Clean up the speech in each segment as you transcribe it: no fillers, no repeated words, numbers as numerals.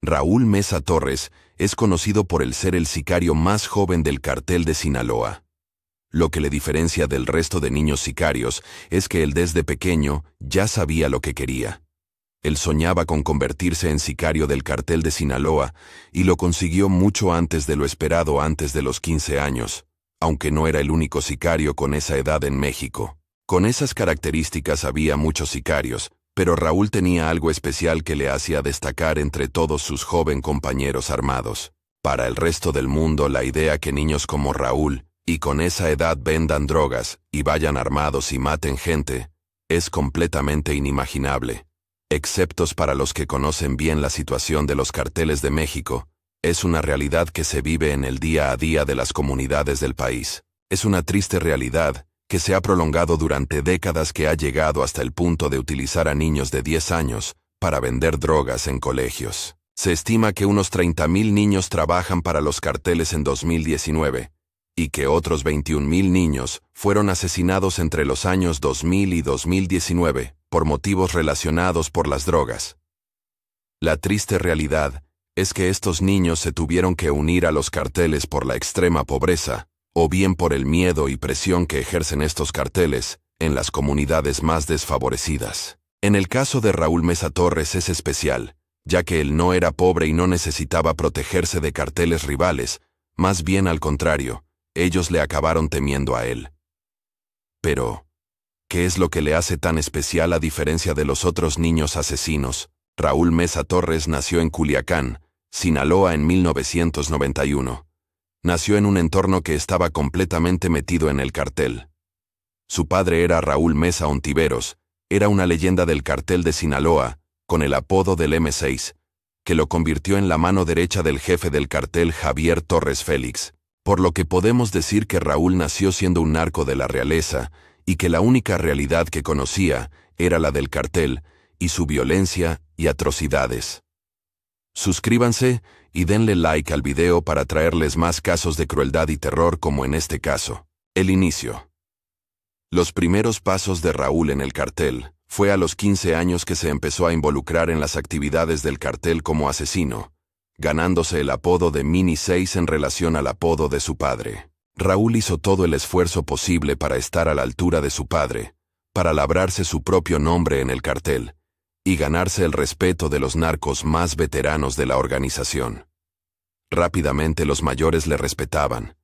Raúl Mesa Torres es conocido por ser el sicario más joven del cartel de Sinaloa. Lo que le diferencia del resto de niños sicarios es que él desde pequeño ya sabía lo que quería. Él soñaba con convertirse en sicario del cartel de Sinaloa y lo consiguió mucho antes de lo esperado, antes de los 15 años, aunque no era el único sicario con esa edad en México. Con esas características había muchos sicarios, pero Raúl tenía algo especial que le hacía destacar entre todos sus jóvenes compañeros armados. Para el resto del mundo, la idea que niños como Raúl, y con esa edad vendan drogas, y vayan armados y maten gente, es completamente inimaginable. Excepto para los que conocen bien la situación de los carteles de México, es una realidad que se vive en el día a día de las comunidades del país. Es una triste realidad que se ha prolongado durante décadas, que ha llegado hasta el punto de utilizar a niños de 10 años para vender drogas en colegios. Se estima que unos 30,000 niños trabajan para los carteles en 2019, y que otros 21,000 niños fueron asesinados entre los años 2000 y 2019 por motivos relacionados por las drogas. La triste realidad es que estos niños se tuvieron que unir a los carteles por la extrema pobreza, o bien por el miedo y presión que ejercen estos carteles en las comunidades más desfavorecidas. En el caso de Raúl Mesa Torres es especial, ya que él no era pobre y no necesitaba protegerse de carteles rivales, más bien al contrario, ellos le acabaron temiendo a él. Pero, ¿qué es lo que le hace tan especial a diferencia de los otros niños asesinos? Raúl Mesa Torres nació en Culiacán, Sinaloa en 1991. Nació en un entorno que estaba completamente metido en el cartel. Su padre era Raúl Mesa Ontiveros, era una leyenda del cartel de Sinaloa, con el apodo del M6, que lo convirtió en la mano derecha del jefe del cartel Javier Torres Félix, por lo que podemos decir que Raúl nació siendo un narco de la realeza, y que la única realidad que conocía era la del cartel, y su violencia y atrocidades. Suscríbanse y denle like al video para traerles más casos de crueldad y terror como en este caso. El inicio. Los primeros pasos de Raúl en el cartel fue a los 15 años que se empezó a involucrar en las actividades del cartel como asesino, ganándose el apodo de Mini 6 en relación al apodo de su padre. Raúl hizo todo el esfuerzo posible para estar a la altura de su padre, para labrarse su propio nombre en el cartel, y ganarse el respeto de los narcos más veteranos de la organización. Rápidamente los mayores le respetaban,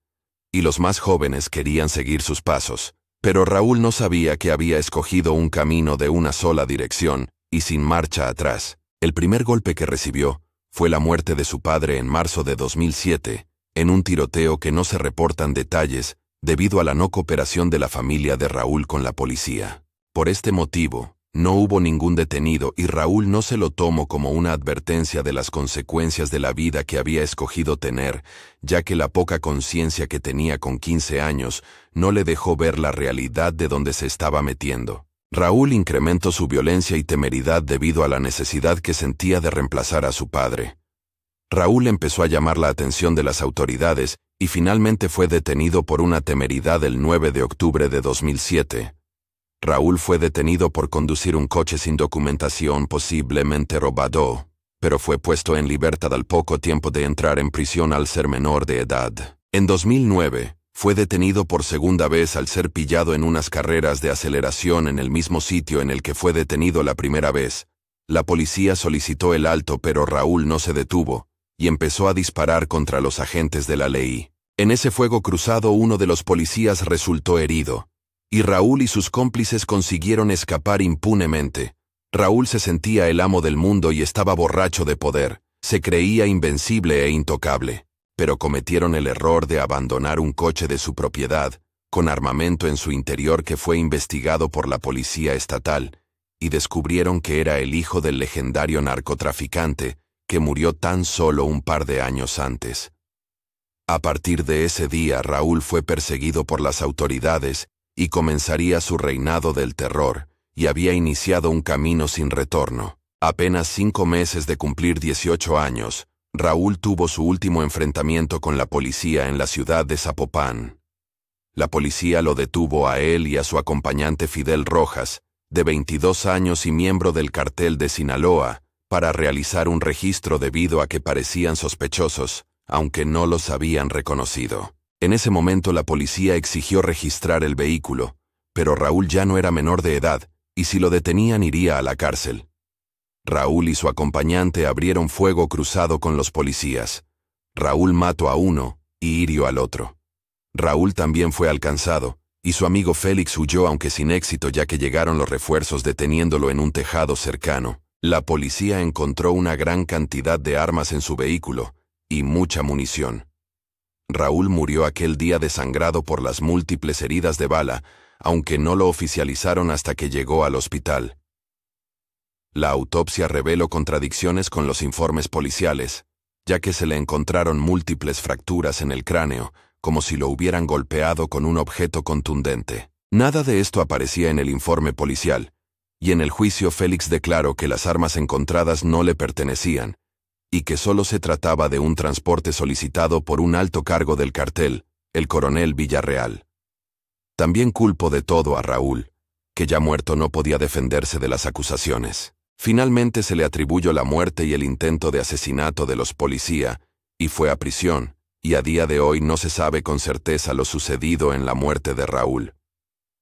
y los más jóvenes querían seguir sus pasos, pero Raúl no sabía que había escogido un camino de una sola dirección y sin marcha atrás. El primer golpe que recibió fue la muerte de su padre en marzo de 2007, en un tiroteo que no se reportan detalles debido a la no cooperación de la familia de Raúl con la policía. Por este motivo, no hubo ningún detenido y Raúl no se lo tomó como una advertencia de las consecuencias de la vida que había escogido tener, ya que la poca conciencia que tenía con 15 años no le dejó ver la realidad de donde se estaba metiendo. Raúl incrementó su violencia y temeridad debido a la necesidad que sentía de reemplazar a su padre. Raúl empezó a llamar la atención de las autoridades y finalmente fue detenido por una temeridad el 9 de octubre de 2007. Raúl fue detenido por conducir un coche sin documentación posiblemente robado, pero fue puesto en libertad al poco tiempo de entrar en prisión al ser menor de edad. En 2009, fue detenido por segunda vez al ser pillado en unas carreras de aceleración en el mismo sitio en el que fue detenido la primera vez. La policía solicitó el alto, pero Raúl no se detuvo, y empezó a disparar contra los agentes de la ley. En ese fuego cruzado uno de los policías resultó herido, y Raúl y sus cómplices consiguieron escapar impunemente. Raúl se sentía el amo del mundo y estaba borracho de poder, se creía invencible e intocable, pero cometieron el error de abandonar un coche de su propiedad, con armamento en su interior que fue investigado por la policía estatal, y descubrieron que era el hijo del legendario narcotraficante, que murió tan solo un par de años antes. A partir de ese día Raúl fue perseguido por las autoridades, y comenzaría su reinado del terror, y había iniciado un camino sin retorno. Apenas 5 meses de cumplir 18 años, Raúl tuvo su último enfrentamiento con la policía en la ciudad de Zapopan. La policía lo detuvo a él y a su acompañante Fidel Rojas, de 22 años y miembro del cartel de Sinaloa, para realizar un registro debido a que parecían sospechosos, aunque no los habían reconocido. En ese momento la policía exigió registrar el vehículo, pero Raúl ya no era menor de edad, y si lo detenían iría a la cárcel. Raúl y su acompañante abrieron fuego cruzado con los policías. Raúl mató a uno y hirió al otro. Raúl también fue alcanzado, y su amigo Félix huyó aunque sin éxito ya que llegaron los refuerzos deteniéndolo en un tejado cercano. La policía encontró una gran cantidad de armas en su vehículo y mucha munición. Raúl murió aquel día desangrado por las múltiples heridas de bala, aunque no lo oficializaron hasta que llegó al hospital. La autopsia reveló contradicciones con los informes policiales, ya que se le encontraron múltiples fracturas en el cráneo, como si lo hubieran golpeado con un objeto contundente. Nada de esto aparecía en el informe policial, y en el juicio Félix declaró que las armas encontradas no le pertenecían, y que solo se trataba de un transporte solicitado por un alto cargo del cartel, el coronel Villarreal. También culpó de todo a Raúl, que ya muerto no podía defenderse de las acusaciones. Finalmente se le atribuyó la muerte y el intento de asesinato de los policías, y fue a prisión, y a día de hoy no se sabe con certeza lo sucedido en la muerte de Raúl.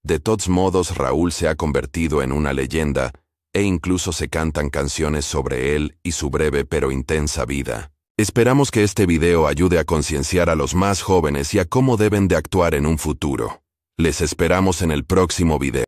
De todos modos, Raúl se ha convertido en una leyenda, e incluso se cantan canciones sobre él y su breve pero intensa vida. Esperamos que este video ayude a concienciar a los más jóvenes y a cómo deben de actuar en un futuro. Les esperamos en el próximo video.